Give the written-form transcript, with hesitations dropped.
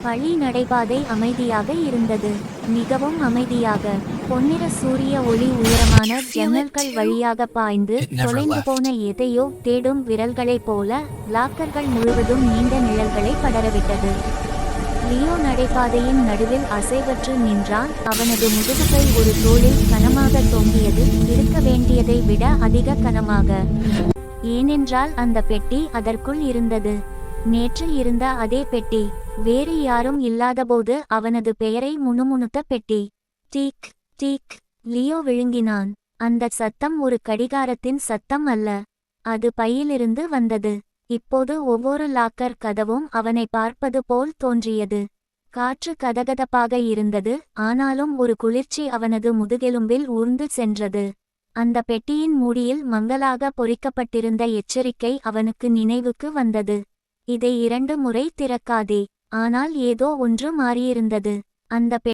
பள்ளி நடைபாதை அமைதியாக இருந்தது. மிகவும் அமைதியாக. பொன்னிற சூரிய ஒளி உயரமான ஜன்னல்கள் வழியாக பாய்ந்து தொலைந்து போன எதையோ தேடும் விரல்களைப் போல லாக்கர்கள் முழுவதும் நீண்ட நிழல்களை படரவிட்டது. லியோ நடைபாதையின் நடுவில் அசைவற்று நின்றான். அவனது முதுகுகை ஒரு தோளில் கனமாக தொங்கியது, இருக்க வேண்டியதை விட அதிக கனமாக. ஏனென்றால் அந்த பெட்டி அதற்குள் இருந்தது. நேற்று இருந்த அதே பெட்டி. வேறு யாரும் இல்லாதபோது அவனது பெயரை முணுமுணுத்த பெட்டி. டீக் டீக். லியோ விழுங்கினான். அந்த சத்தம் ஒரு கடிகாரத்தின் சத்தம் அல்ல. அது பையிலிருந்து வந்தது. இப்போது ஒவ்வொரு லாக்கர் கதவும் அவனை பார்ப்பது போல் தோன்றியது. காற்று கதகதப்பாக இருந்தது, ஆனாலும் ஒரு குளிர்ச்சி அவனது முதுகெலும்பில் ஊர்ந்து சென்றது. அந்த பெட்டியின் மூடியில் மங்கலாக பொறிக்கப்பட்டிருந்த எச்சரிக்கை அவனுக்கு நினைவுக்கு வந்தது. இதை 2 முறை திறக்காதே. ஆனால் ஏதோ ஒன்று மாறியிருந்தது. அந்த